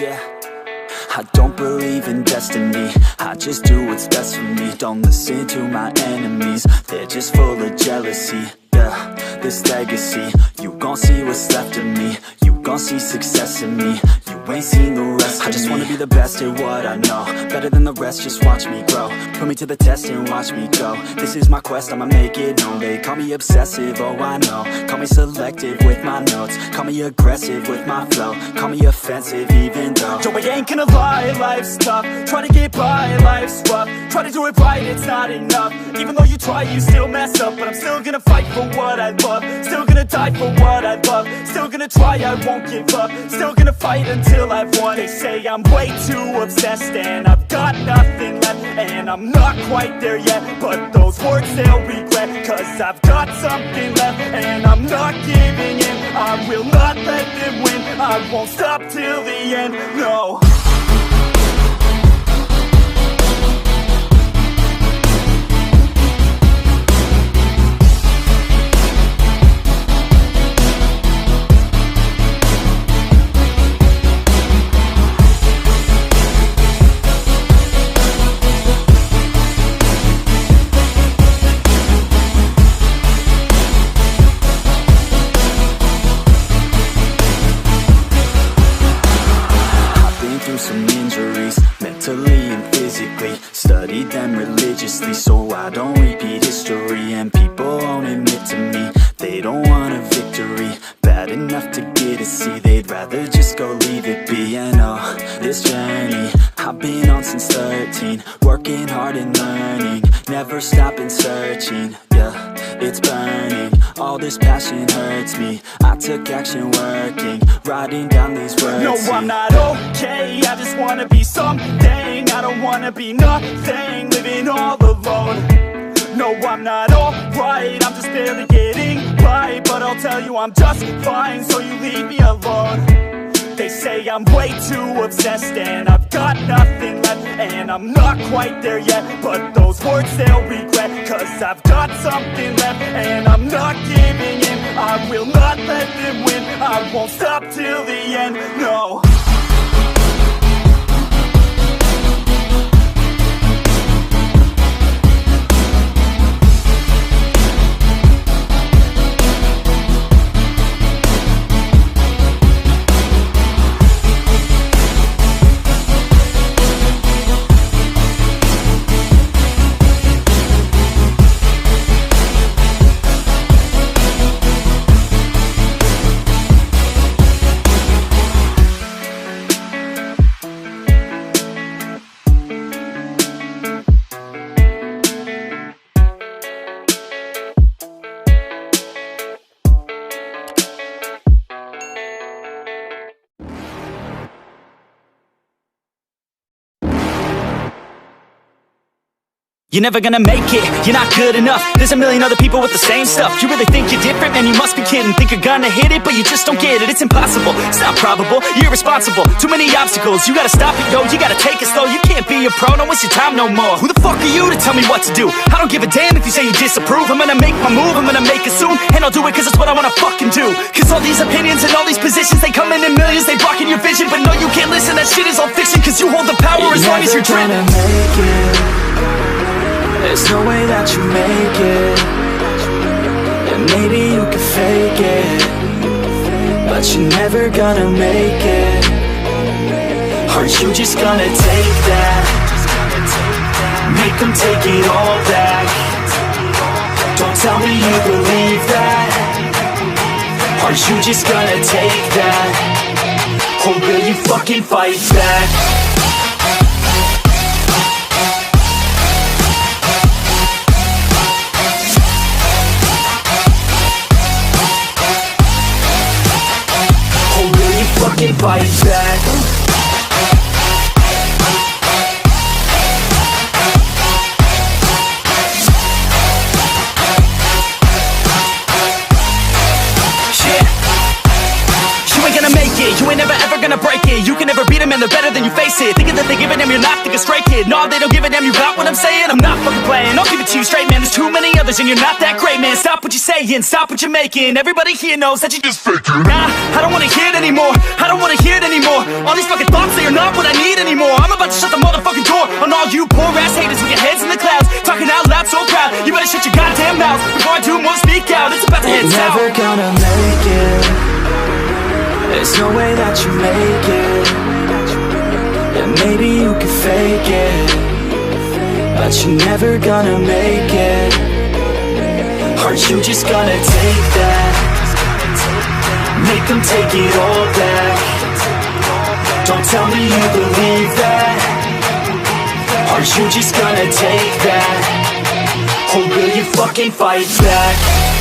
Yeah, I don't believe in destiny, I just do what's best for me. Don't listen to my enemies, they're just full of jealousy. Yeah, this legacy, you gon' see what's left of me. You gon' see success in me, you ain't seen the rest of me. I just wanna be the best at what I know, better than the rest, just watch me grow. Put me to the test and watch me go. This is my quest, I'ma make it known. They call me obsessive, oh I know. Call me selective with my notes, call me aggressive with my flow. Call me offensive even though yo, I ain't gonna lie, life's tough. Try to get by, life's rough. Try to do it right, it's not enough. Even though you try, you still mess up. But I'm still gonna fight for what I love, still gonna die for what I love. Still gonna try, I won't give up. Still gonna fight until I've won. They say I'm way too obsessed and I've got nothing left, and I'm not quite there yet, but those words they'll regret. Cause I've got something left and I'm not giving in. I will not let them win, I won't stop till the end, no. Some injuries, mentally and physically. Studied them religiously so I don't repeat history. And people won't admit to me they don't want a victory bad enough to get a C. They'd rather just go leave it be. And oh, this journey I've been on since 13, working hard and learning, never stopping searching. Yeah, it's burning, all this passion hurts me. I took action working, writing down these words. No, I'm not okay, I just wanna be something. I don't wanna be nothing, living all alone. No, I'm not alright, I'm just barely getting by. But I'll tell you I'm just fine, so you leave me alone. They say I'm way too obsessed and I've got nothing left, and I'm not quite there yet, but those words they'll regret. Cause I've got something left and I'm not giving in. I will not let them win, I won't stop till the end, no. You're never gonna make it, you're not good enough. There's a million other people with the same stuff. You really think you're different? Man, you must be kidding. Think you're gonna hit it, but you just don't get it. It's impossible, it's not probable, you're irresponsible. Too many obstacles, you gotta stop it, yo. You gotta take it slow, you can't be a pro. Don't waste your time no more. Who the fuck are you to tell me what to do? I don't give a damn if you say you disapprove. I'm gonna make my move, I'm gonna make it soon. And I'll do it cause it's what I wanna fucking do. Cause all these opinions and all these positions, they come in millions, they blocking your vision. But no, you can't listen, that shit is all fiction. Cause you hold the power as long as you're dreaming. There's no way that you make it, and maybe you can fake it, but you're never gonna make it. Aren't you just gonna take that? Make them take it all back. Don't tell me you believe that. Aren't you just gonna take that? Or will you fucking fight back? Fucking fight back. Yeah. You ain't gonna make it, you ain't never ever gonna break it. You can never beat them and they're better than you, fake face it. Thinking that they give a damn, you're not thinking straight, kid. No, they don't give a damn, you got what I'm saying? I'm not fucking playing, I'll give it to you straight, man. There's too many others and you're not that great, man. Stop what you're saying, stop what you're making. Everybody here knows that you just faking. Nah, I don't wanna hear it anymore, I don't wanna hear it anymore. All these fucking thoughts, they are not what I need anymore. I'm about to shut the motherfucking door on all you poor ass haters with your heads in the clouds, talking out loud so proud. You better shut your goddamn mouth before I do more speak out. It's about to head south. You're never gonna make it. There's no way that you make it. Yeah, maybe you can fake it, but you're never gonna make it. Aren't you just gonna take that? Make them take it all back. Don't tell me you believe that. Aren't you just gonna take that? Or will you fucking fight back?